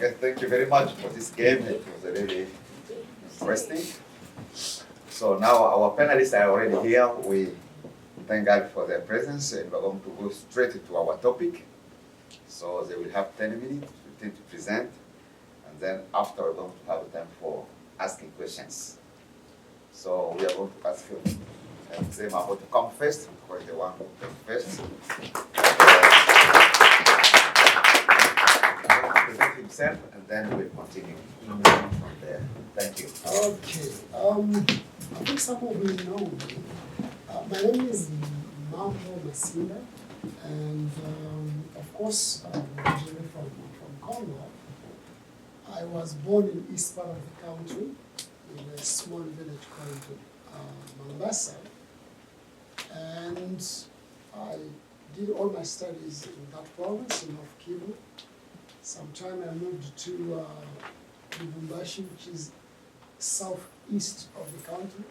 Okay, thank you very much for this game. It was really interesting. So now our panelists are already here. We thank God for their presence, and we're going to go straight into our topic. So they will have 10 minutes, 15 to present, and then after we're going to have time for asking questions. So we are going to ask them about to come first, because the one who came first. Present himself, and then we'll continue from there. Thank you. Okay. I think some of you know me. My name is Mambo Masinda, and of course, I'm originally from Congo. I was born in east part of the country, in a small village called Mombasa, and I did all my studies in that province, in North Kivu. Sometime I moved to Lubumbashi, which is southeast of the country.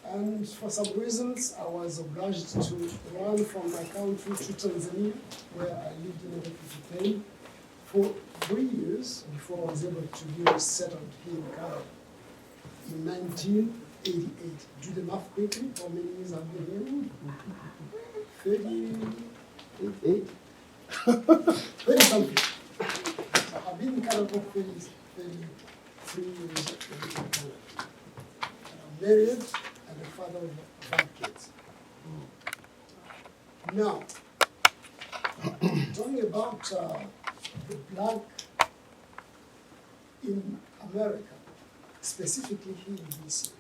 And for some reasons, I was obliged to run from my country to Tanzania, where I lived in a refugee camp for 3 years before I was able to be settled here in Canada in 1988. Do the math quickly. How many years I've been here? 38? 30 something. So I've been in Canada for 33 years. I'm married and a father of 5 kids. Now, talking about the black in America, specifically here in BC,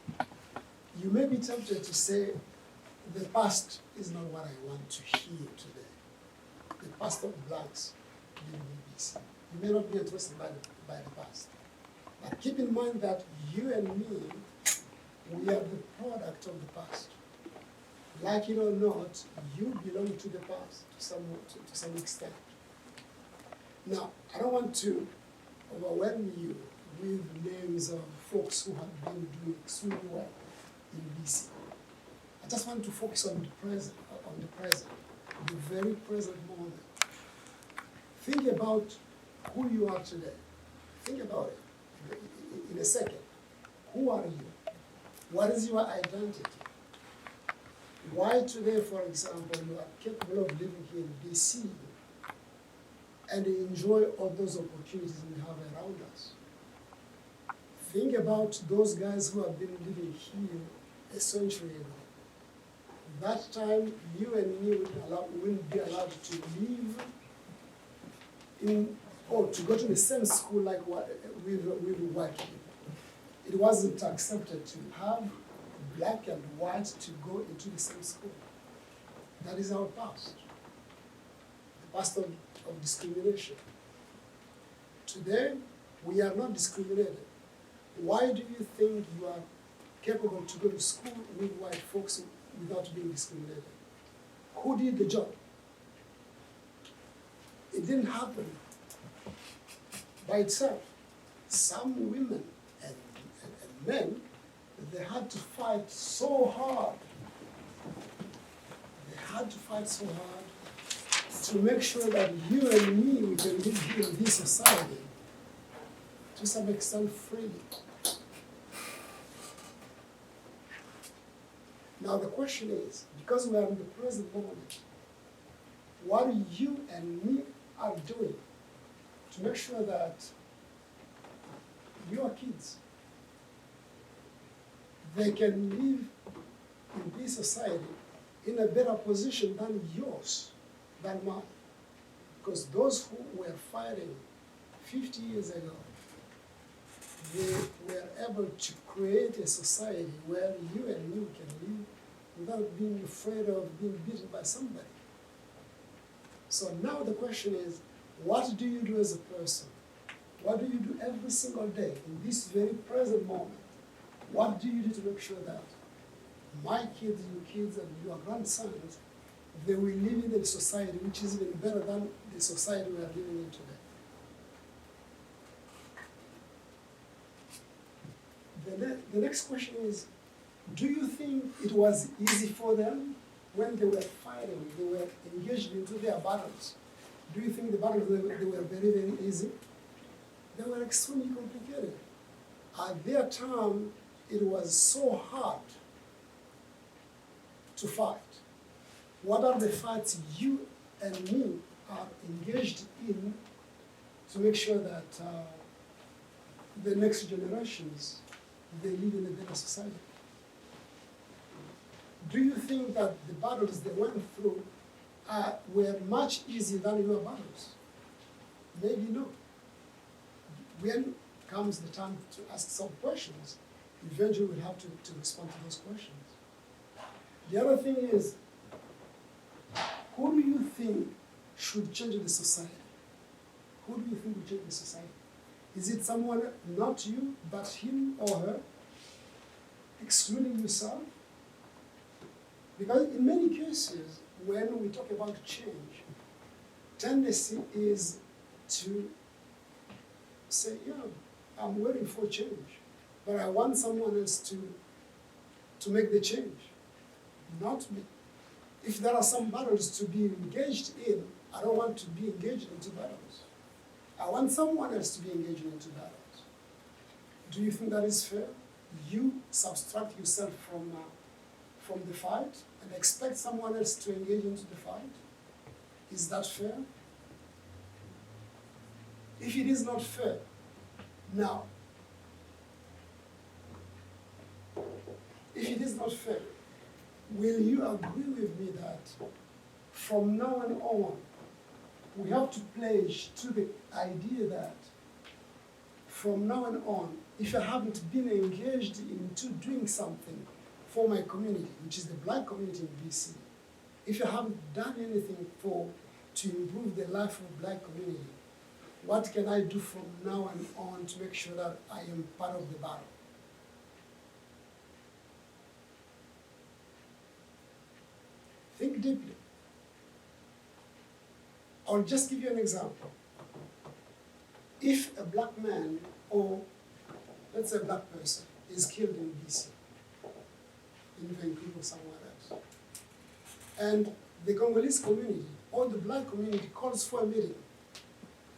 you may be tempted to say the past is not what I want to hear today. The past of blacks living in BC. You may not be interested by the past. But keep in mind that you and me, we are the product of the past. Like it or not, you belong to the past to some extent. Now, I don't want to overwhelm you with names of folks who have been doing extremely well in BC. I just want to focus on the present, the very present moment. Think about who you are today. Think about it in a second. Who are you? What is your identity? Why today, for example, you are capable of living here in BC and enjoy all those opportunities we have around us? Think about those guys who have been living here a century ago. That time, you and me wouldn't be allowed to live in, or to go to the same school like with white people. It wasn't accepted to have black and white to go into the same school. That is our past. The past of discrimination. Today, we are not discriminated. Why do you think you are capable to go to school with white folks without being discriminated? Who did the job? It didn't happen by itself. Some women and men, they had to fight so hard. They had to fight so hard to make sure that you and me, we can live here in this society to some extent freely. Now the question is, because we are in the present moment, what you and me are doing to make sure that your kids, they can live in this society in a better position than yours, than mine. Because those who were fighting 50 years ago, they were able to create a society where you and me can live without being afraid of being beaten by somebody. So now the question is, what do you do as a person? What do you do every single day in this very present moment? What do you do to make sure that my kids, your kids, and your grandsons, they will live in a society which is even better than the society we are living in today? The next question is, do you think it was easy for them when they were fighting, they were engaged into their battles? Do you think the battles they were very, very easy? they were extremely complicated. At their time, it was so hard to fight. What are the fights you and me are engaged in to make sure that the next generations, they live in a better society? Do you think that the battles they went through were much easier than your battles? Maybe no. When comes the time to ask some questions, eventually we'll have to respond to those questions. The other thing is, who do you think should change the society? Who do you think will change the society? Is it someone, not you, but him or her, excluding yourself? Because in many cases, when we talk about change, tendency is to say, yeah, I'm waiting for change, but I want someone else to make the change, not me. If there are some battles to be engaged in, I don't want to be engaged into battles. I want someone else to be engaged into battles. Do you think that is fair? You subtract yourself from the fight and expect someone else to engage into the fight? Is that fair? If it is not fair, now, if it is not fair, will you agree with me that from now on, we have to pledge to the idea that from now on, if I haven't been engaged into doing something for my community, which is the black community in BC, if I haven't done anything to improve the life of the black community, what can I do from now on to make sure that I am part of the battle? Think deeply. I'll just give you an example. If a black man, or let's say a black person, is killed in BC, in Vancouver, somewhere else, and the Congolese community or the black community calls for a meeting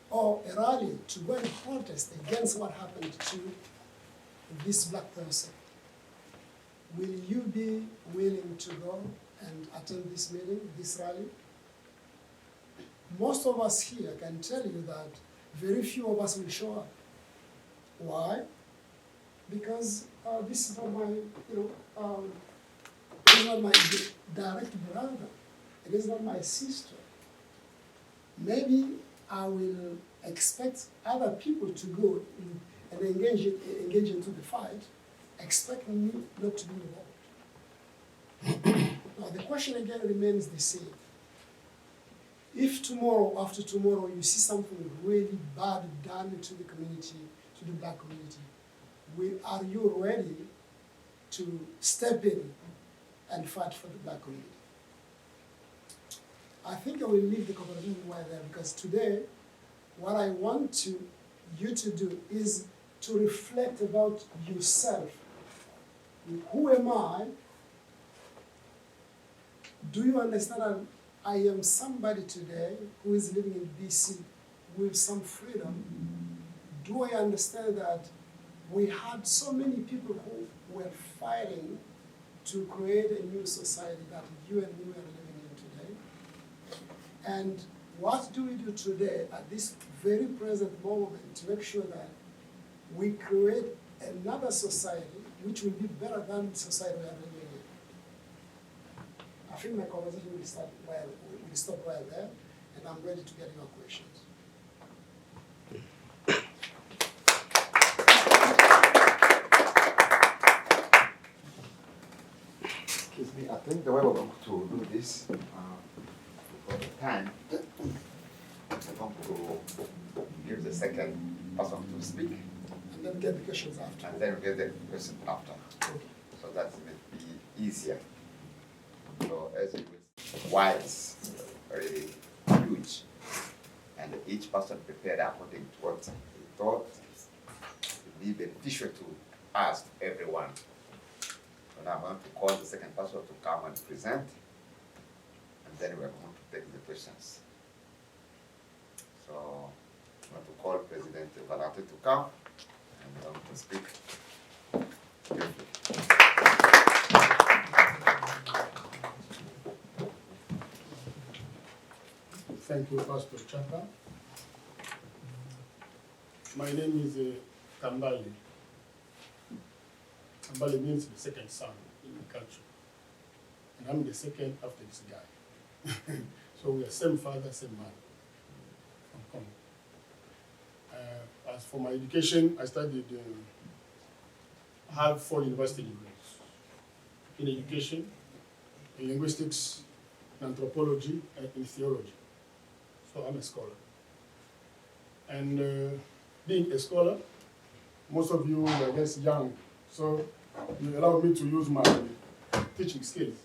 or a rally to go and protest against what happened to this black person, will you be willing to go and attend this meeting, this rally? Most of us here can tell you that very few of us will show up. Why? Because this is not my, this is not my direct brother. It is not my sister. Maybe I will expect other people to go and engage into the fight, expecting me not to be involved. Now the question again remains the same. If tomorrow, after tomorrow, you see something really bad done to the community, to the black community, are you ready to step in and fight for the black community? I think I will leave the conversation right there, because today, what I want you to do is to reflect about yourself. Who am I? Do you understand that I am somebody today who is living in BC with some freedom? Do I understand that we had so many people who were fighting to create a new society that you and me are living in today? And what do we do today at this very present moment to make sure that we create another society which will be better than the society we are living in? I think my conversation will stop right there, and I'm ready to get your questions. Excuse me, I think the way we're going to do this, for the time, we're going to give the second person to speak. And then get the questions after. And then we get the question after. Okay. So that may be easier. So as you will, why it's really huge, and each person prepared according to what he thought would be beneficial to us, to everyone. So now I'm going to call the second person to come and present, and then we're going to take the questions. So want to call President Maranatha to come and to speak. Thank you, Pastor Chapa. My name is Kambale. Kambale means the second son in the culture. And I'm the second after this guy. So we are same father, same mother from Congo. As for my education, I studied, I have 4 university degrees in education, in linguistics, in anthropology, and in theology. So I'm a scholar. And being a scholar, most of you are just young, so you allow me to use my teaching skills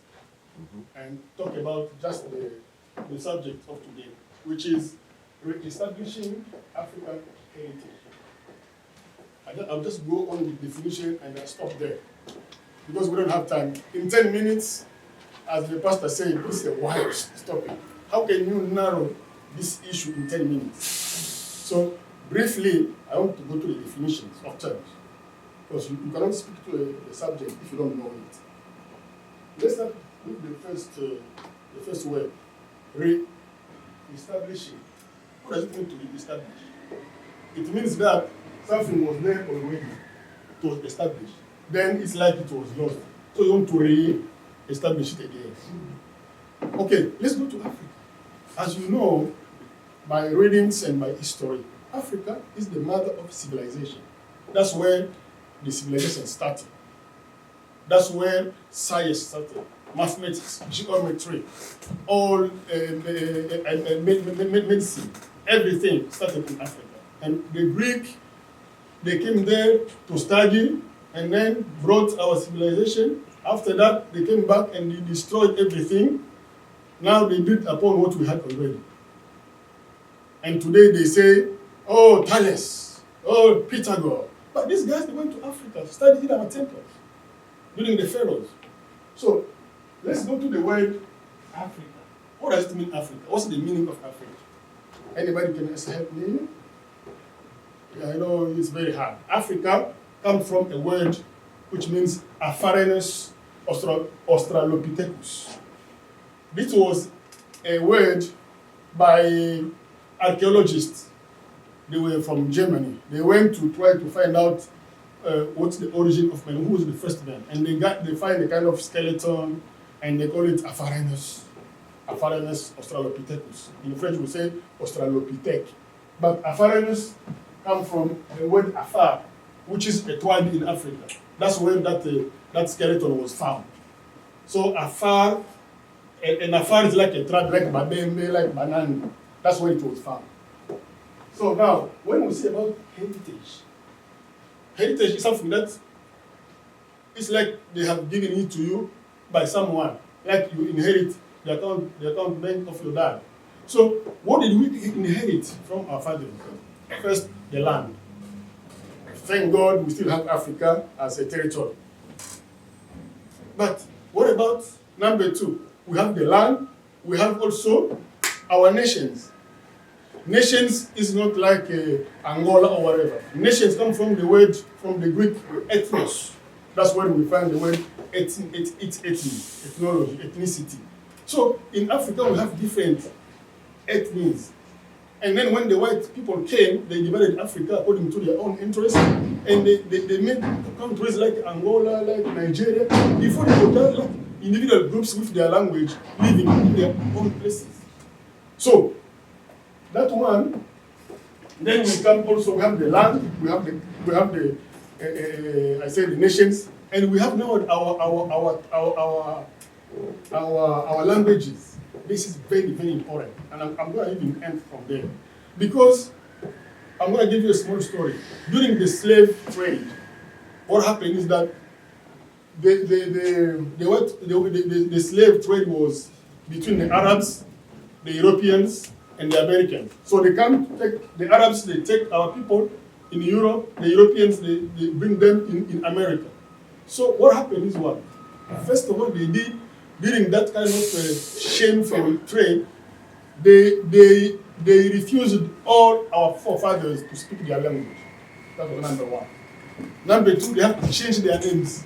and talk about just the subject of today, which is re-establishing African heritage. I'll just go on with definition and I'll stop there because we don't have time. In 10 minutes, as the pastor said, this is a wide topic. How can you narrow this issue in 10 minutes? So briefly, I want to go to the definitions of terms because you cannot speak to a subject if you don't know it. Let's start with the first word, re-establishing. What does it mean to re-establish? It means that something was there already, it was established. Then it's like it was lost. So you want to re-establish it again. Okay, let's go to Africa. As you know, by readings and by history, Africa is the mother of civilization. That's where the civilization started. That's where science started. Mathematics, geometry, all medicine, everything started in Africa. And the Greek, they came there to study and then brought our civilization. After that, they came back and they destroyed everything. Now they built upon what we had already. And today they say, oh, Thales, oh, Pythagoras. But these guys, they went to Africa, studied in our temples, during the pharaohs. So let's go to the word Africa. What does it mean, Africa? What's the meaning of Africa? Anybody can help me? Yeah, I know it's very hard. Africa comes from a word which means Afarenus Australopithecus. This was a word by archaeologists. They were from Germany. They went to try to find out what's the origin of man, who was the first man. And they find a kind of skeleton, and they call it Afarenus Australopithecus. In French, we say Australopithèque. But Afarenus comes from the word Afar, which is a tribe in Africa. That's where that skeleton was found. So Afar, and Afar is like a tribe, like Babembe, like Banana. That's where it was found. So now, when we say about heritage, heritage is something that it's like they have given it to you by someone, like you inherit the account bank of your dad. So what did we inherit from our fathers? First, the land. Thank God we still have Africa as a territory. But what about number 2? We have the land, we have also our nations. Nations is not like Angola or whatever. Nations come from the word, from the Greek ethnos. That's where we find the word ethnology, ethnicity. So in Africa we have different ethnies. And then when the white people came, they divided Africa according to their own interests. And they made countries like Angola, like Nigeria. Before they were done, like individual groups with their language living in their own places. So that one, then we come also, we have the land, we have the I say the nations, and we have now our languages. This is very, very important, and I'm going to even end from there, because I'm going to give you a small story. During the slave trade, what happened is that the slave trade was between the Arabs, the Europeans, and the Americans. So they come take the Arabs, they take our people in Europe, the Europeans, they bring them in America. So what happened is what? First of all, they did, during that kind of shameful trade, they they refused all our forefathers to speak their language. That was number one. Number two, they have to change their names.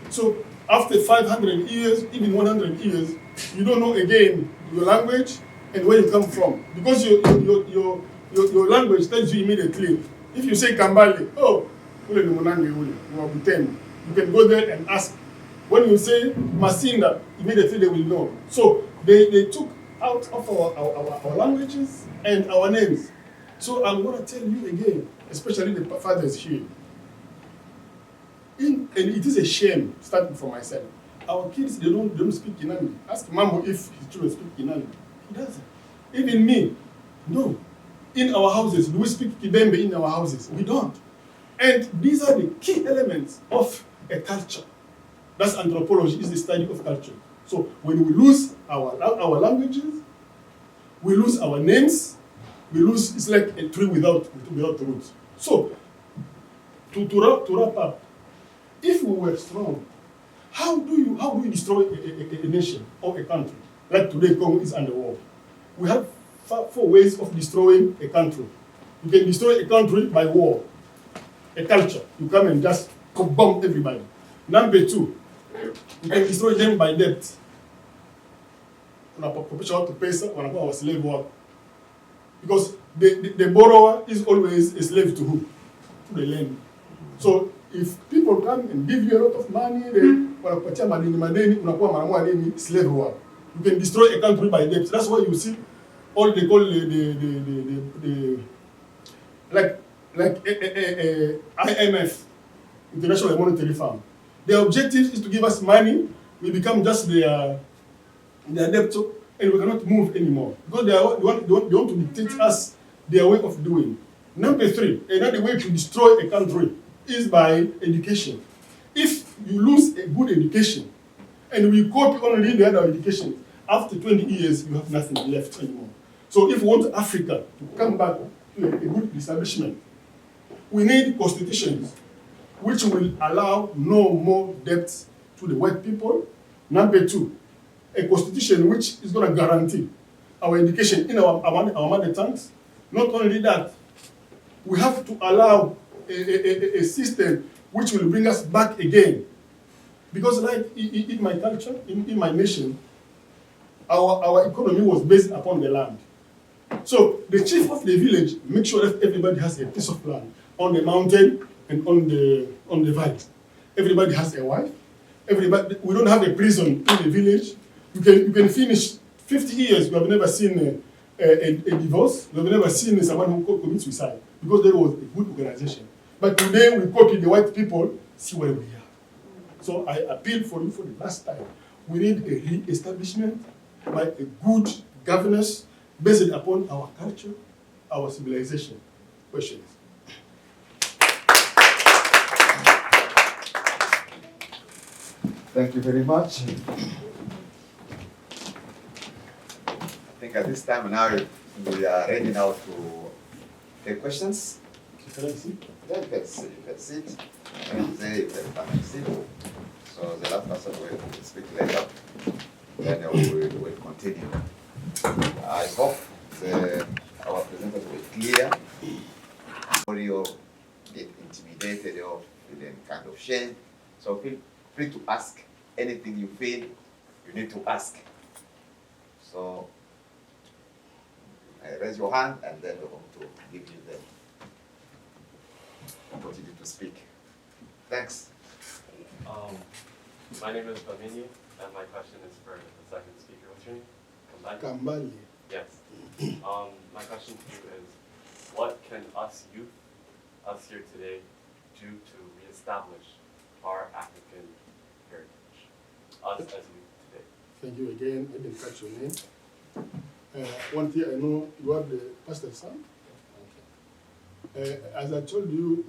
So after 500 years, even 100 years, you don't know again your language and where you come from. Because your language tells you immediately. If you say Kambale, oh, you can go there and ask. When you say Masinda, immediately they will know. So they took out of our languages and our names. So I'm going to tell you again, especially the fathers here. And it is a shame, starting from myself. Our kids, they don't speak Inani. Ask Mambo if his children speak Inani. He doesn't. Even me, no. In our houses, do we speak Kibembe in our houses? We don't. And these are the key elements of a culture. That's anthropology, is the study of culture. So when we lose our languages, we lose our names, we lose, it's like a tree without roots. So, to wrap up, if we were strong, how do you destroy a nation or a country? Like today, Congo is under war. We have four ways of destroying a country. You can destroy a country by war. A culture, you come and just bomb everybody. Number two, you can destroy them by debt. To pay our slave work. Because the borrower is always a slave to who? To the land. So if people come and give you a lot of money, slave work. You can destroy a country by debt. That's why you see all they call the IMF, International Monetary Fund. Their objective is to give us money. We become just their debtor, and we cannot move anymore because they want to dictate us their way of doing. Number three, another way to destroy a country is by education. If you lose a good education, and we copy only the other education, after 20 years, you have nothing left anymore. So if we want Africa to come back to a good establishment, we need constitutions which will allow no more debts to the white people. Number two, a constitution which is going to guarantee our education in our mother tongues. Not only that, we have to allow a system which will bring us back again. Because like in my culture, in my nation, our economy was based upon the land. So the chief of the village makes sure that everybody has a piece of land on the mountain and on the valley. Everybody has a wife. We don't have a prison in the village. You can finish 50 years. You have never seen a divorce. You have never seen someone who commits suicide because there was a good organization. But today we copy the white people. See where we are. So I appeal for you for the last time. We need a re-establishment by a good governance based upon our culture, our civilization. Questions? Thank you very much. I think at this time now we are ready now to take questions. Can I see? Yeah, you can sit. And say you can come and sit. So the last person will speak later. Then we will continue. I hope our presenters were clear. Or you get intimidated or feel any kind of shame. So feel free to ask anything you feel you need to ask. So raise your hand and then we're going to give you the opportunity to speak. Thanks. My name is Bamini, and my question is for the second speaker. What's your name? Kambale. Yes. My question to you is, what can us youth, us here today, do to reestablish our African heritage? Us as youth today. Thank you again. I didn't catch your name. One thing I know, you are the pastor's son. Okay. As I told you,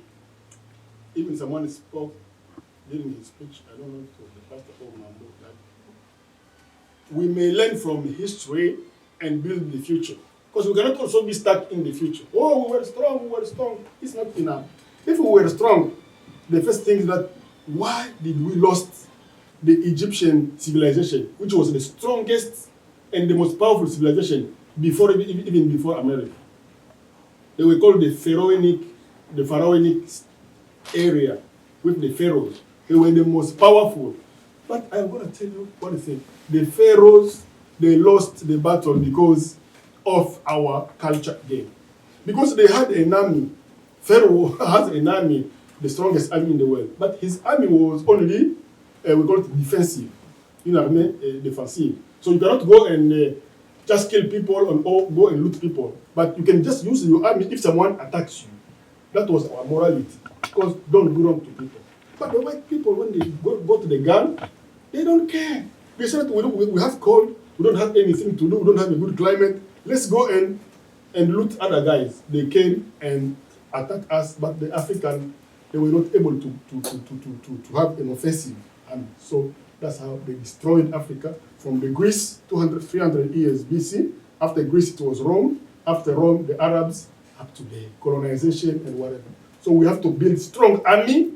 even someone spoke during his speech, I don't know if it was the pastor or Mambo, that we may learn from history and build the future. Because we cannot also be stuck in the future. Oh, we were strong. It's not enough. If we were strong, the first thing is that why did we lost the Egyptian civilization, which was the strongest and the most powerful civilization even before America. They were called the Pharaonic area with the pharaohs. They were the most powerful. But I'm going to tell you one thing. The pharaohs, they lost the battle because of our culture game. Because they had an army. Pharaoh has an army, the strongest army in the world. But his army was only, we call it defensive. Defensive. So you cannot go and just kill people or go and loot people. But you can just use your army if someone attacks you. That was our morality. Because don't do wrong to people. But the white people, when they go to the gun, they don't care. They said, we have cold, we don't have anything to do, we don't have a good climate. Let's go and loot other guys. They came and attacked us, but the African, they were not able to have an offensive army. So that's how they destroyed Africa from the Greece, 300 years BC. After Greece, it was Rome. After Rome, the Arabs, up to the colonization and whatever. So we have to build a strong army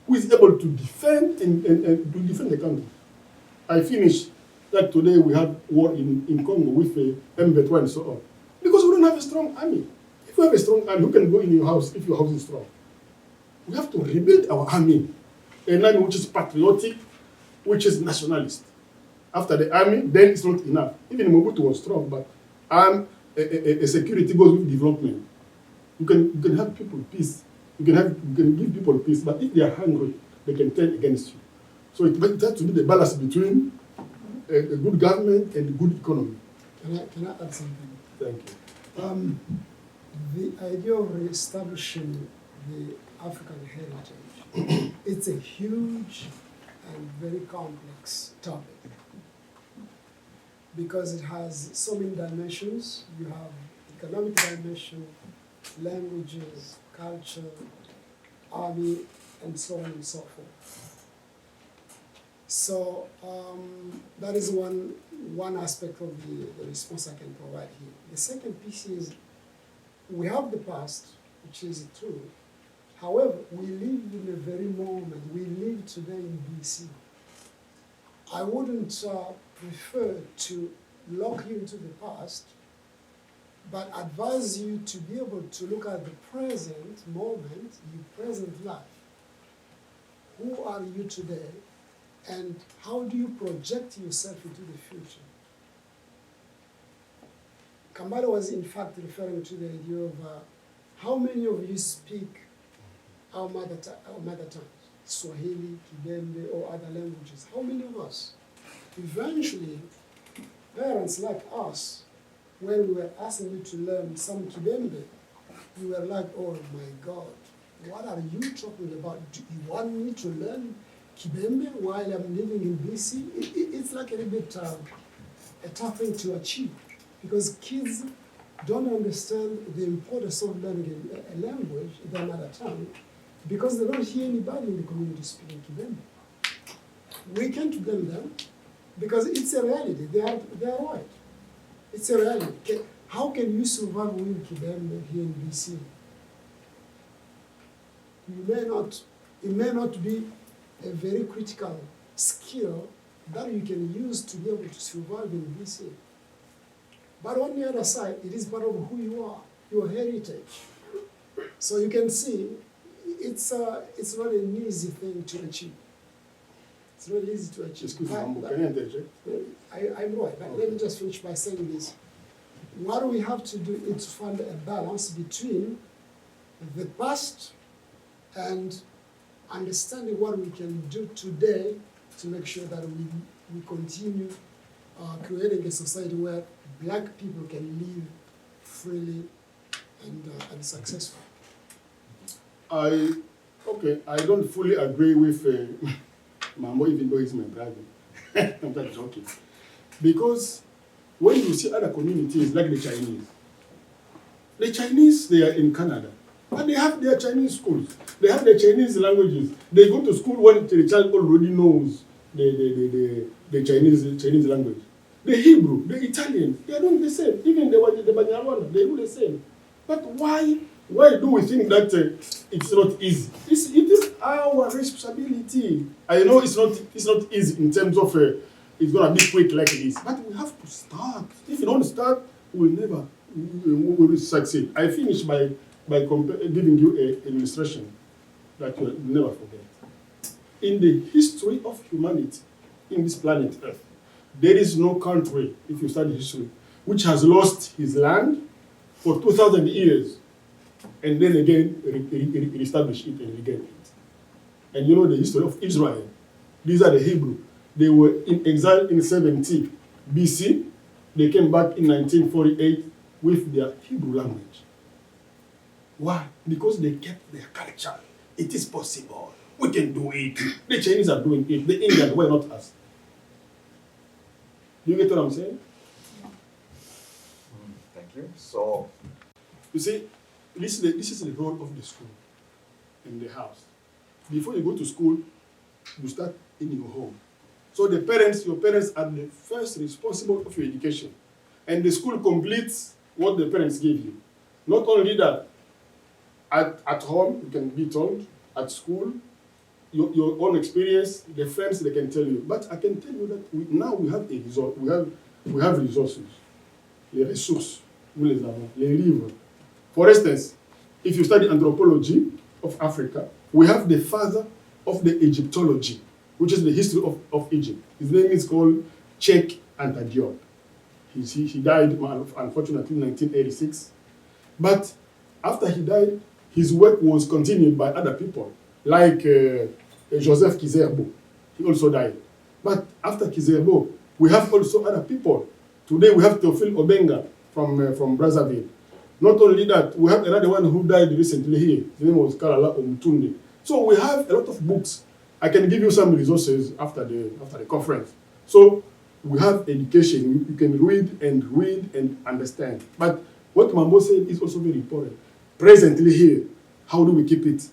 who is able to defend and to defend the country. I finished that today we have war in Congo with M23 and so on. Because we don't have a strong army. If we have a strong army, who can go in your house if your house is strong? We have to rebuild our army. An army which is patriotic, which is nationalist. After the army, then it's not enough. Even Mobutu was strong, but a security goes with development. You can have people peace. You can give people peace, but if they are hungry, they can turn against you. So it has to be the balance between a good government and a good economy. Can I add something? Thank you. The idea of reestablishing the African heritage, it's a huge and very complex topic because it has so many dimensions. You have economic dimension, languages, culture, army, and so on and so forth. So that is one aspect of the response I can provide here. The second piece is we have the past, which is true. However, we live in a very moment. We live today in BC. I wouldn't prefer to lock you into the past, but advise you to be able to look at the present moment, your present life. Who are you today, and how do you project yourself into the future? Kambale was in fact referring to the idea of how many of you speak our mother tongue, Swahili, Kibembe, or other languages. How many of us? Eventually, parents like us, when we were asking you to learn some Kibembe, you were like, oh my God, what are you talking about? Do you want me to learn Kibembe while I'm living in BC? It's like a little bit a tough thing to achieve because kids don't understand the importance of learning a language, their mother tongue, because they don't hear anybody in the community speaking Kibembe. We can't blame them because it's a reality. They are right. It's a reality. How can you survive with Kibembe here in BC? It may not be a very critical skill that you can use to be able to survive in BC. But on the other side, it is part of who you are, your heritage. So you can see it's not an easy thing to achieve. It's not easy to achieve. Excuse me, can I interject? I'm right, but let me just finish by saying this. What we have to do is to find a balance between the past and understanding what we can do today to make sure that we continue creating a society where black people can live freely and successfully. I don't fully agree with Mambo, even though he's my brother. I'm not joking. Because when you see other communities like the Chinese, they are in Canada. But they have their Chinese schools. They have their Chinese languages. They go to school when the child already knows the Chinese language. The Hebrew, the Italian, they are doing the same. Even the Banyarwanda, they do the same. But why do we think that it's not easy? It is our responsibility. I know it's not easy in terms of it's gonna be quick like this. But we have to start. If you don't start, we'll never we will succeed. I finish by giving you an illustration that you'll never forget. In the history of humanity, in this planet Earth, there is no country, if you study history, which has lost his land for 2,000 years and then again reestablish it and regain it. And you know the history of Israel. These are the Hebrew. They were in exile in 70 BC. They came back in 1948 with their Hebrew language. Why? Because they kept their culture. It is possible. We can do it. The Chinese are doing it. The Indians, why not us? Do you get what I'm saying? Thank you. So, you see, this is the role of the school in the house. Before you go to school, you start in your home. So your parents are the first responsible of your education. And the school completes what the parents give you. Not only that, at home, you can be told, at school, your own experience, the friends, they can tell you. But I can tell you that now we have a result. We have resources. Les ressources, nous les avons. Les livres. For instance, if you study anthropology of Africa, we have the father of the Egyptology, which is the history of Egypt. His name is called Cheikh Anta Diop. He died, unfortunately, in 1986. But after he died, his work was continued by other people, like Joseph Kizerbo. He also died. But after Kizerbo, we have also other people. Today we have Théophile Obenga from Brazzaville. Not only that, we have another one who died recently here. His name was Kalala Omutunde. So we have a lot of books. I can give you some resources after the conference. So we have education. You can read and understand. But what Mambo said is also very important. Presently here, how do we keep it?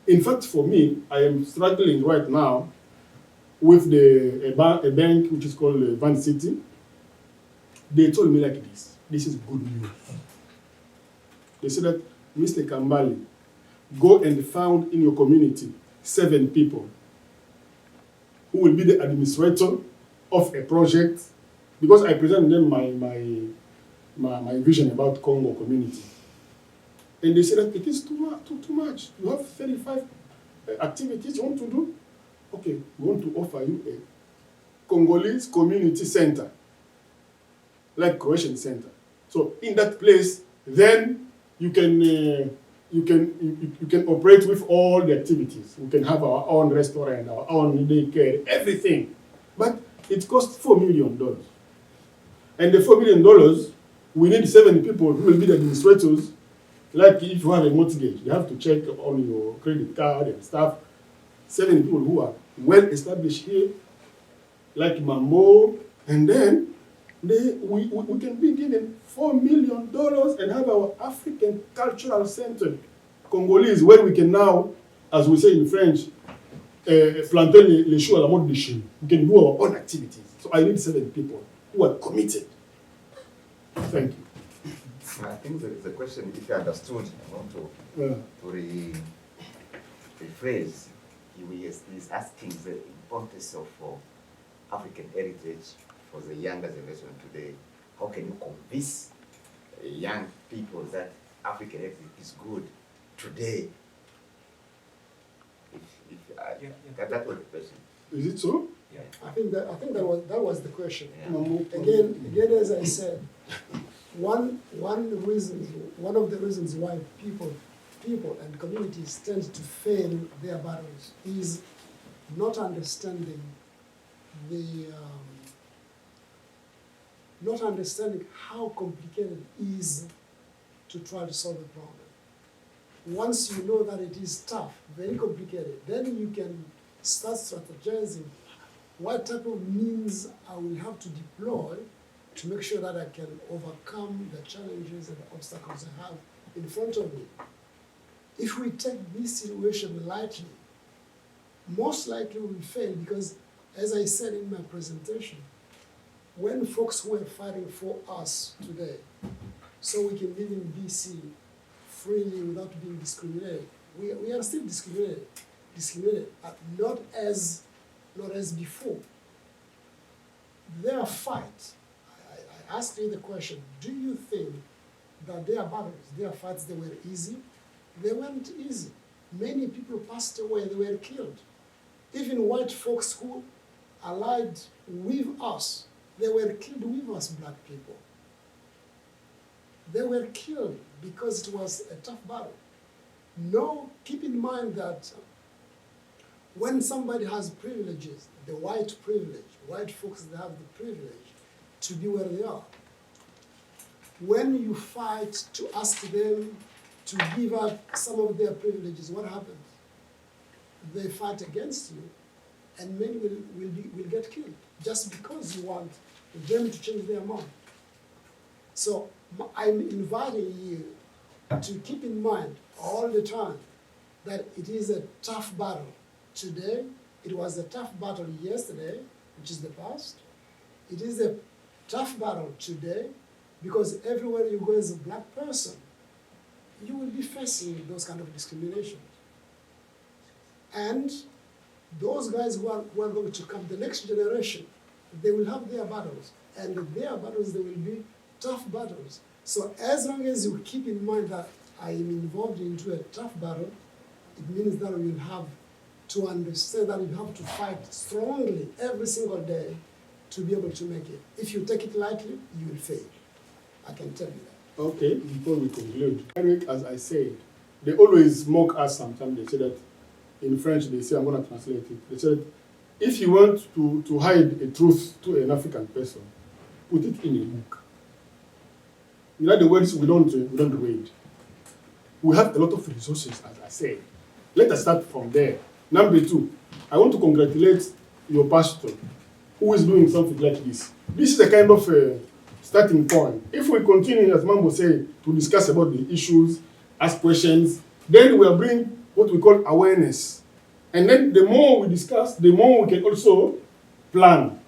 In fact, for me, I am struggling right now with a bank which is called Van City. They told me like this. This is good news. They said that, Mr. Kambali, go and found in your community 7 people who will be the administrator of a project, because I present them my vision about Congo community. And they said that it is too much. You have 35 activities you want to do. Okay, we want to offer you a Congolese community center, like Croatian center. So in that place, then you can operate with all the activities. We can have our own restaurant, our own daycare, everything. But it costs $4 million. And the $4 million, we need 7 people who will be the administrators. Like if you have a mortgage, you have to check on your credit card and stuff. 7 people who are well established here, like Mambo, and then we can be given $4 million and have our African Cultural Center, Congolese, where we can now, as we say in French, planter les choux à la mode de chez nous. We can do our own activities. So I need 7 people who are committed. Thank you. I think there is a question, if you understood, I want to rephrase. He is asking the importance of African heritage for the younger generation today. How can you convince young people that African heritage is good today? That was the question. Is it so? Yeah. I think that was the question. Yeah. Again, as I said, one of the reasons why people and communities tend to fail their battles is not understanding not understanding how complicated it is to try to solve a problem. Once you know that it is tough, very complicated, then you can start strategizing what type of means I will have to deploy to make sure that I can overcome the challenges and the obstacles I have in front of me. If we take this situation lightly, most likely we will fail because, as I said in my presentation, when folks were fighting for us today, so we can live in BC freely without being discriminated, we are still discriminated, but not as before. their fight, I asked you the question, do you think that their battles, their fights, they were easy? They weren't easy. Many people passed away, they were killed. Even white folks who allied with us, they were killed with us, black people. They were killed because it was a tough battle. No, keep in mind that when somebody has privileges, the white privilege, white folks, they have the privilege to be where they are. When you fight to ask them to give up some of their privileges, what happens? They fight against you, and many will get killed just because you want them to change their mind. So I'm inviting you to keep in mind all the time that it is a tough battle today. It was a tough battle yesterday, which is the past. It is a tough battle today because everywhere you go as a black person, you will be facing those kind of discrimination. And those guys who are going to come, the next generation, they will have their battles. And their battles, they will be tough battles. So as long as you keep in mind that I am involved into a tough battle, it means that we will have to understand that we have to fight strongly every single day to be able to make it. If you take it lightly, you will fail. I can tell you that. Okay, before we conclude, Eric, as I said, they always mock us sometimes. They say that in French, they say, I'm going to translate it. They said, if you want to hide a truth to an African person, put it in a book. In other words, we don't read. We have a lot of resources, as I said. Let us start from there. Number two, I want to congratulate your pastor who is doing something like this. This is a kind of starting point. If we continue, as Mambo said, to discuss about the issues, ask questions, then we will bring what we call awareness. And then the more we discuss, the more we can also plan.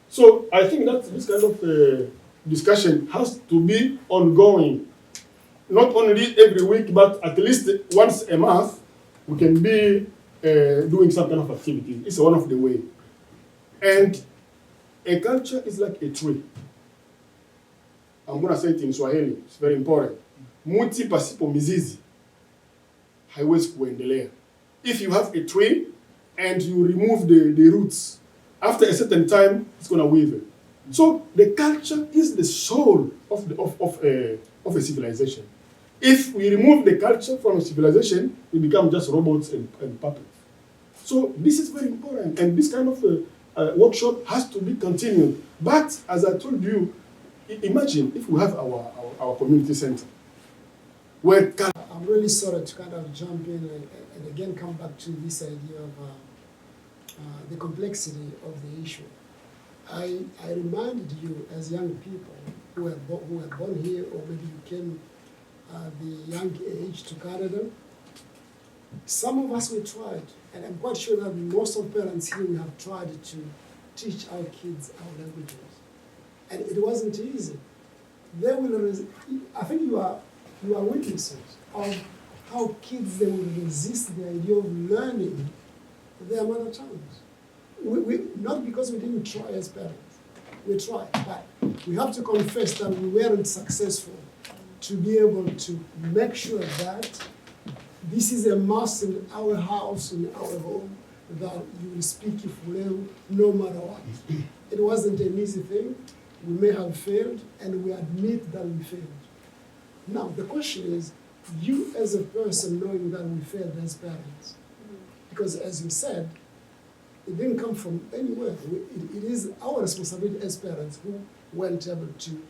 So I think that this kind of discussion has to be ongoing. Not only every week, but at least once a month, we can be doing some kind of activity. It's one of the ways. And a culture is like a tree. I'm going to say it in Swahili. It's very important. Muti pasipo mizizi haiwezi kuendelea. If you have a tree and you remove the roots, after a certain time, it's going to wither. So the culture is the soul of a civilization. If we remove the culture from a civilization, we become just robots and puppets. So this is very important, and this kind of workshop has to be continued. But as I told you, imagine if we have our community center, where I'm really sorry to kind of jump in and again come back to this idea of the complexity of the issue. I reminded you as young people who were born here, or maybe you came at the young age to Canada. Some of us, we tried, and I'm quite sure that most of parents here, we have tried to teach our kids our languages. And it wasn't easy. They will I think you are witnesses of how kids, they will resist the idea of learning their mother tongues. We not because we didn't try as parents. We tried, but we have to confess that we weren't successful to be able to make sure that this is a must in our house, in our home, that you will speak Ifuleu no matter what. It wasn't an easy thing. We may have failed, and we admit that we failed. Now, the question is, you as a person knowing that we failed as parents, because as you said, it didn't come from anywhere. It is our responsibility as parents who weren't able to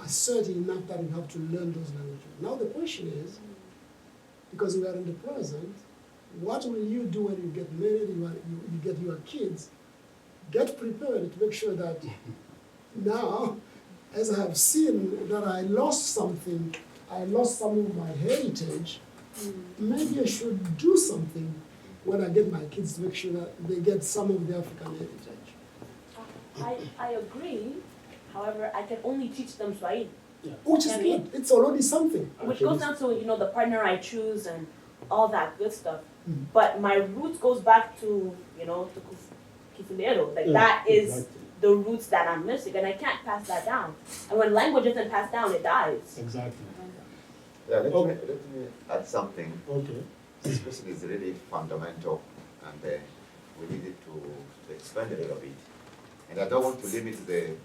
assert enough that we have to learn those languages. Now the question is, because we are in the present, what will you do when you get married, you get your kids? Get prepared to make sure that now, as I have seen that I lost something, I lost some of my heritage, maybe I should do something when I get my kids to make sure that they get some of the African heritage. I agree. However, I can only teach them Swahili. Yeah. Which is good. It's already something. Which goes down to, the partner I choose and all that good stuff. Mm-hmm. But my roots goes back to, to Kifulero. Like that is the roots that are missing, and I can't pass that down. And when language isn't passed down, it dies. Exactly. Yeah, let Okay. me add something. Okay. This question is really fundamental, and we needed to expand a little bit. And I don't want to limit the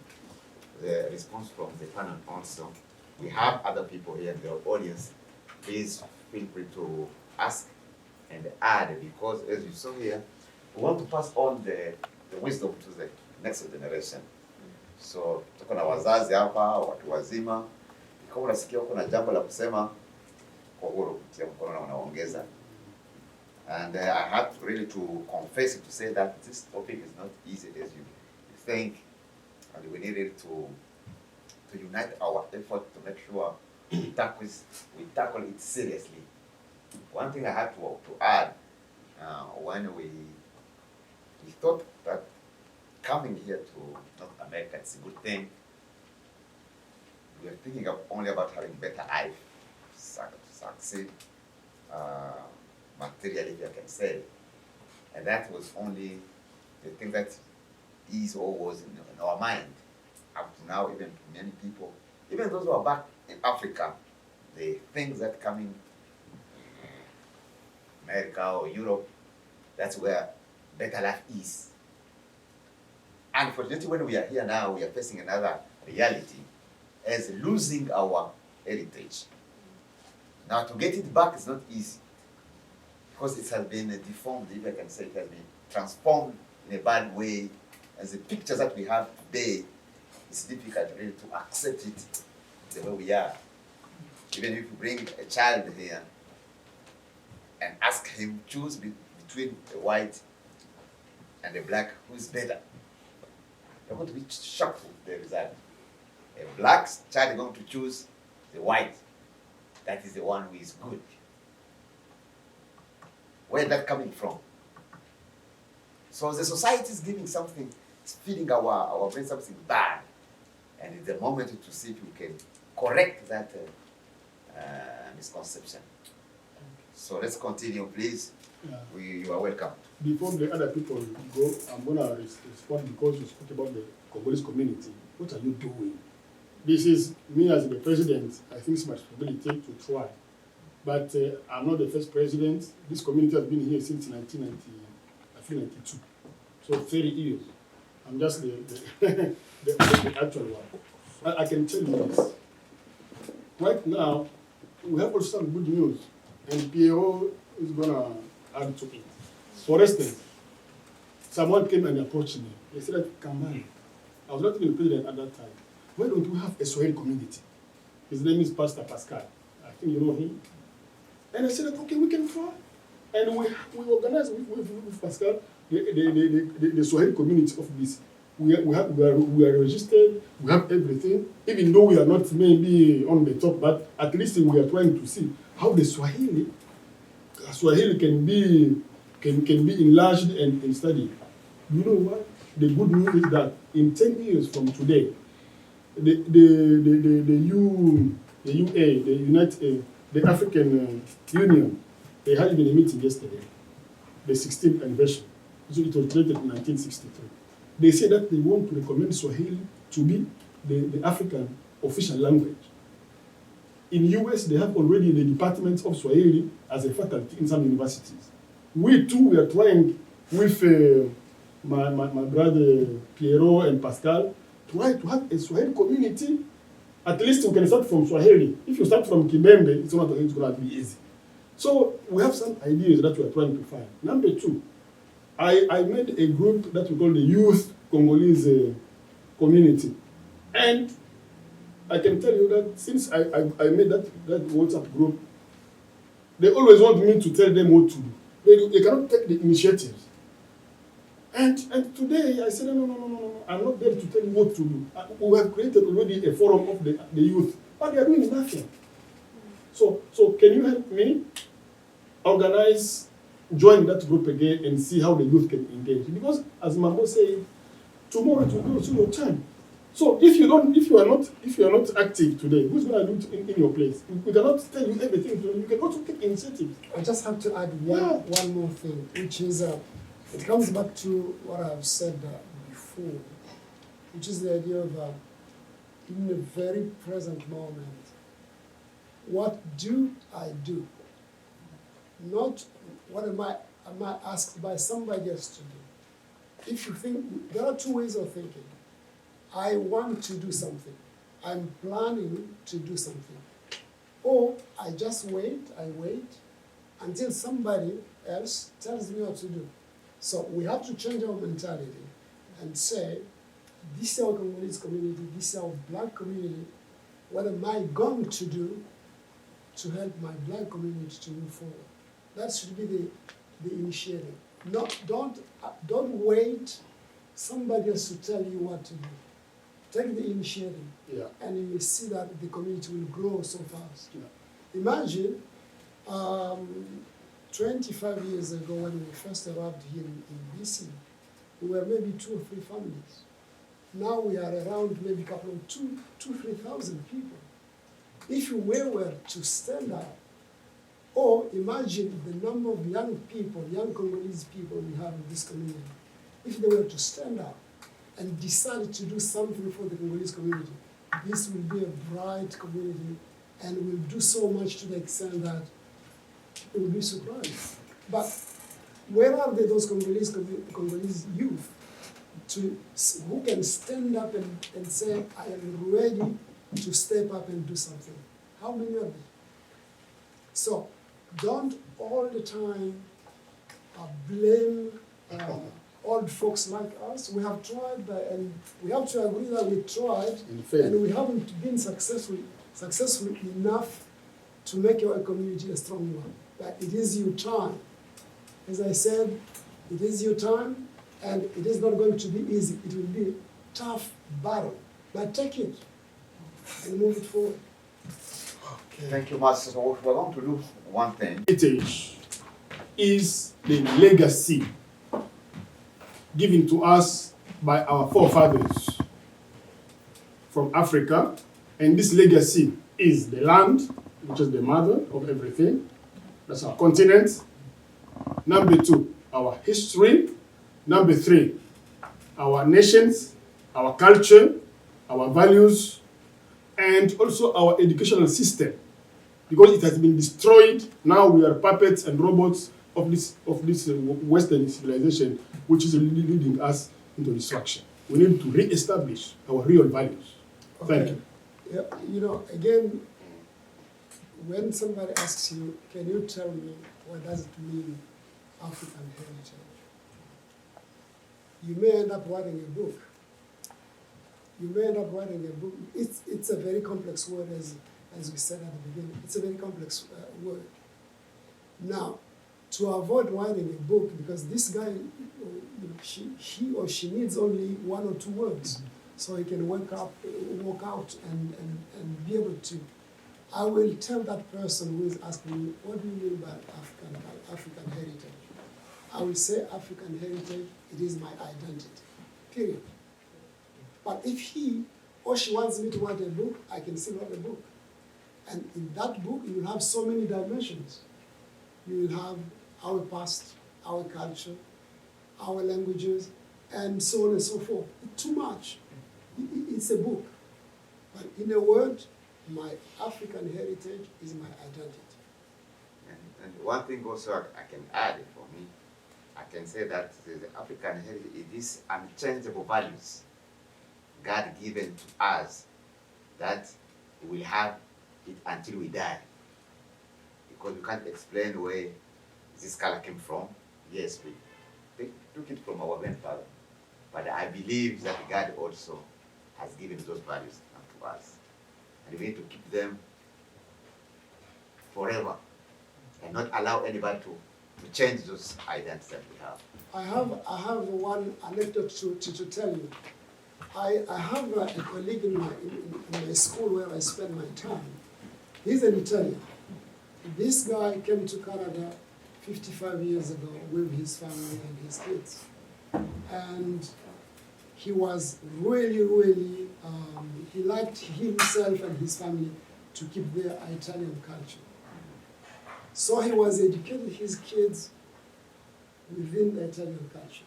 response from the panel also. We have other people here in the audience. Please feel free to ask and add, because as you saw here, we want to pass on the wisdom to the next generation. So tuko na wazazi hapa, watu wazima. Kama unasikia kuna jambo la kusema, kwa huru kutia mkono na unaongeza. And I have to really to confess to say that this topic is not easy as you think, and we needed to unite our effort to make sure we tackle it seriously. One thing I had to add, when we thought that coming here to North America, it's a good thing. We are thinking of only about having better life, succeed materially, if I can say. And that was only the thing that is or was in our mind. Up to now, even many people, even those who are back in Africa, they think that coming America or Europe, that's where better life is. Unfortunately, when we are here now, we are facing another reality as losing our heritage. Now, to get it back is not easy, because it has been deformed, if I can say it has been transformed in a bad way. As the pictures that we have today, it's difficult really to accept it the way we are. Even if you bring a child here and ask him choose between a white and a black, who's better? They're going to be shocked with the result. A black child is going to choose the white. That is the one who is good. Where is that coming from? So the society is giving something, it's feeding our brain something bad. And it's the moment to see if we can correct that misconception. So let's continue, please. Yeah. You are welcome. Before the other people go, I'm going to respond because you spoke about the Congolese community. What are you doing? This is me as the president. I think it's my responsibility to try. But I'm not the first president. This community has been here since 1992. So 30 years. I'm just the actual one. I can tell you this. Right now, we have also some good news. And PAO is going to add to it. For instance, someone came and approached me. They said, Kambani, I was not even president at that time. Why don't we have a Swahili community? His name is Pastor Pascal. I think you know him. And I said, okay, we can try. And we organized with Pascal the Swahili community of BC. We are registered, we have everything, even though we are not maybe on the top, but at least we are trying to see how the Swahili can be enlarged and studied. You know what? The good news is that in 10 years from today, the African Union, they had even a meeting yesterday, the 16th anniversary. So it was created in 1963. They say that they want to recommend Swahili to be the African official language. In US, they have already the Department of Swahili as a faculty in some universities. We too, we are trying with my brother Piero and Pascal, try to have a Swahili community. At least we can start from Swahili. If you start from Kibembe, it's going to be easy. So we have some ideas that we are trying to find. Number two, I made a group that we call the Youth Congolese Community. And I can tell you that since I made that WhatsApp group, they always want me to tell them what to do. They cannot take the initiatives. And today I said, no, I'm not there to tell you what to do. We have created already a forum of the youth, but they are doing nothing. So can you help me organize, join that group again and see how the youth can engage? Because as Mambo said, tomorrow it will go to your time. So if you are not active today, who's going to do it in your place? We cannot tell you everything. You can also take initiatives. I just have to add one more thing, which is it comes back to what I've said before. which is the idea of in the very present moment, what do I do? Not what am I asked by somebody else to do. If you think, there are two ways of thinking. I want to do something. I'm planning to do something. Or I just wait until somebody else tells me what to do. So we have to change our mentality and say, this is our Congolese community, this is our black community. What am I going to do to help my black community to move forward? That should be the initiative. Don't wait somebody else to tell you what to do. Take the initiative, and you will see that the community will grow so fast. Yeah. Imagine 25 years ago when we first arrived here in BC, we were maybe 2 or 3 families. Now we are around maybe a couple of 3,000 people. If we were to stand up, or imagine the number of young people, young Congolese people we have in this community, if they were to stand up and decide to do something for the Congolese community, this will be a bright community and will do so much to the extent that it will be surprised. But where are those Congolese youth who can stand up and say, I am ready to step up and do something? How many of them? So don't all the time blame old folks like us. We have tried, and we have to agree that we tried, and we haven't been successful enough to make our community a strong one. But it is your time. As I said, it is your time, and it is not going to be easy. It will be a tough battle, but take it and move it forward. Okay. Thank you, Master. So we're going to do one thing. Heritage is the legacy given to us by our forefathers from Africa, and this legacy is the land, which is the mother of everything. That's our continent. Number 2, our history. Number 3, our nations, our culture, our values, and also our educational system. Because it has been destroyed, now we are puppets and robots of this Western civilization, which is leading us into destruction. We need to re-establish our real values. Okay. Thank you. Yeah, you know, again, when somebody asks you, can you tell me what does it mean, African heritage? You may end up writing a book. It's a very complex word, as we said at the beginning. It's a very complex word. Now, to avoid writing a book, because this guy, he or she needs only 1 or 2 words, so he can walk out and be able to. I will tell that person who is asking me, what do you mean by African heritage? I will say African heritage, it is my identity, period. But if he or she wants me to write a book, I can still write a book. And in that book, you will have so many dimensions. You will have our past, our culture, our languages, and so on and so forth. It's too much. It's a book. But in a word, my African heritage is my identity. And one thing also I can add for me, I can say that the African heritage is these unchangeable values God given to us that we will have it until we die. Because we can't explain where this color came from. Yes, we took it from our grandfather. But I believe that God also has given those values to us. And we need to keep them forever and not allow anybody to change those identities that we have. I have one anecdote to tell you. I have a colleague in my school where I spend my time. He's an Italian. This guy came to Canada 55 years ago with his family and his kids. And he was really, he liked himself and his family to keep their Italian culture. So he was educating his kids within the Italian culture.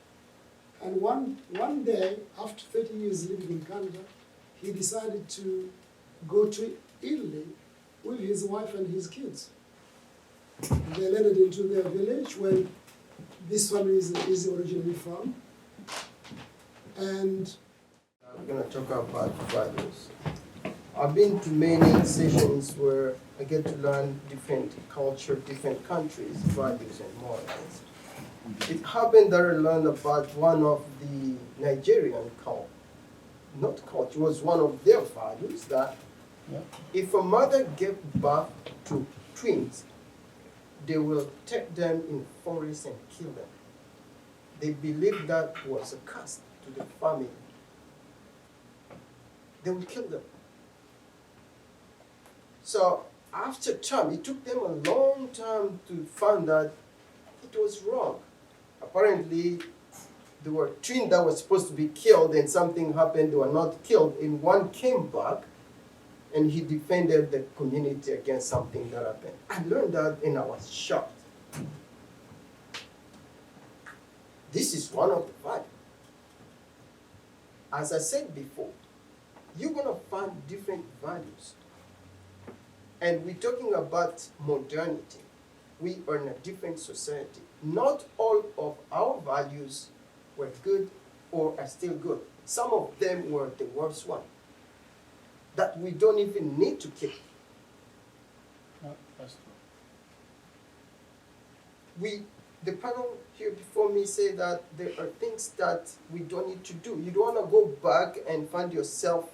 And one day, after 30 years living in Canada, he decided to go to Italy with his wife and his kids. They landed into their village where this family is originally from. And I'm going to talk about values. I've been to many sessions where I get to learn different culture, different countries, values and morals. It happened that I learned about one of the Nigerian culture, not culture, it was one of their values that if a mother gave birth to twins, they will take them in forest and kill them. They believed that was a curse to the family. They will kill them. So after time, it took them a long time to find that it was wrong. Apparently, there were twins that were supposed to be killed and something happened, they were not killed, and one came back and he defended the community against something that happened. I learned that and I was shocked. This is one of the values. As I said before, you're going to find different values. And we're talking about modernity. We are in a different society. Not all of our values were good or are still good. Some of them were the worst one that we don't even need to keep. No, that's true. The panel here before me say that there are things that we don't need to do. You don't want to go back and find yourself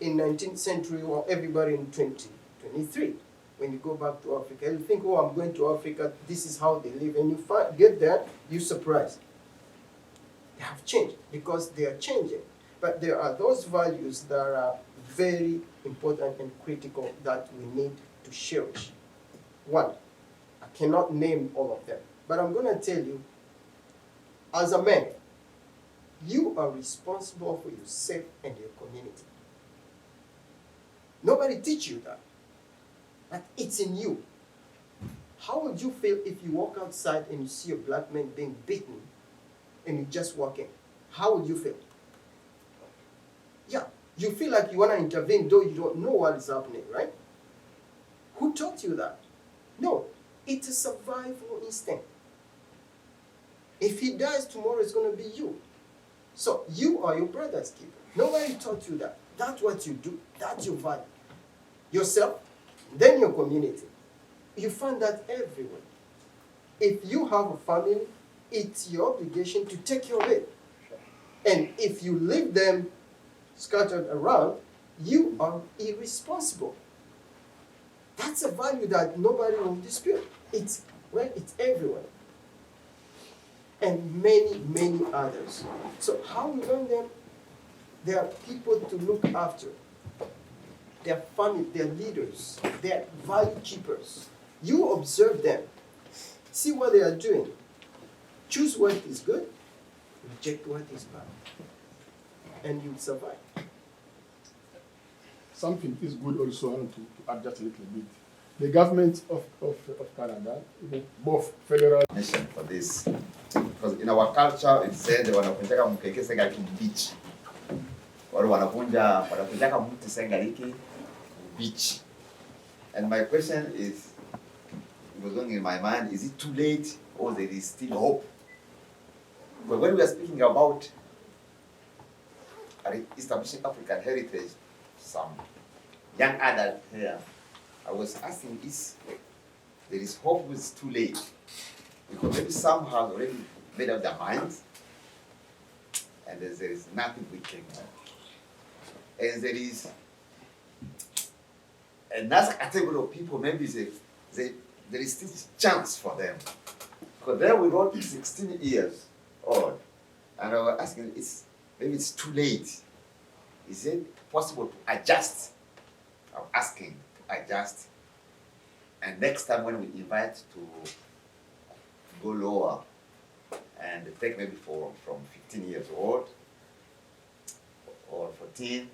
in 19th century or everybody in 2023. When you go back to Africa, you think, oh, I'm going to Africa, this is how they live. And you get there, you're surprised. They have changed because they are changing. But there are those values that are very important and critical that we need to cherish. One, I cannot name all of them, but I'm going to tell you, as a man, you are responsible for yourself and your community. Nobody teach you that. But it's in you. How would you feel if you walk outside and you see a black man being beaten and you just walk in? How would you feel? Yeah, you feel like you want to intervene though you don't know what is happening, right? Who taught you that? No, it's a survival instinct. If he dies tomorrow, it's going to be you. So you are your brother's keeper. Nobody taught you that. That's what you do. That's your value. Yourself, then your community. You find that everywhere. If you have a family, it's your obligation to take care of it. And if you leave them scattered around, you are irresponsible. That's a value that nobody will dispute. It's everywhere. And many, many others. So how we learn them? There are people to look after. Their family, their leaders, their value keepers. You observe them. See what they are doing. Choose what is good, reject what is bad. And you survive. Something is good also, I want to add just a little bit. The government of Canada, both federal Mission for this. Because in our culture, it said wanakunjaka mkeke sengaliki beach. Or wanakunjaka mti sengaliki beach. And my question is, it was going in my mind, is it too late or there is still hope? But when we are speaking about establishing African heritage, some young adult here, I was asking, is there is hope it's too late? Because maybe some have already made up their minds, and there is nothing we can do. And there is another category of people, maybe there is still chance for them. Because there we wrote 16 years old, and I was asking, maybe it's too late. Is it possible to adjust? I'm asking to adjust. And next time when we invite to go lower and take maybe from 15 years old or 14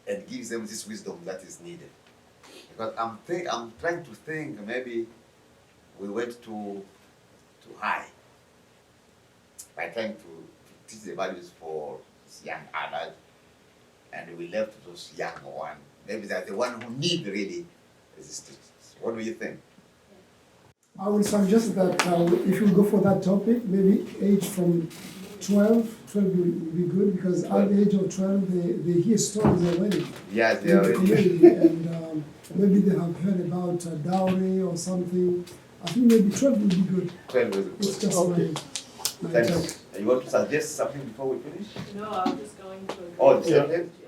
and gives them this wisdom that is needed. Because I'm trying to think maybe we went too high by trying to teach the values for young adults, and we left those young ones. Maybe they're the one who need really these teachers. What do you think? I would suggest that if you go for that topic, maybe age from 12 will be good, because at the age of 12 they hear stories already. Yes, they in the already. community, and maybe they have heard about dowry or something. I think maybe 12 will be good. 12 is It's good. just Okay. my Thank take. you. You want to suggest something before we finish? No, I'm just going to. Oh, the Yeah. same thing? Yeah.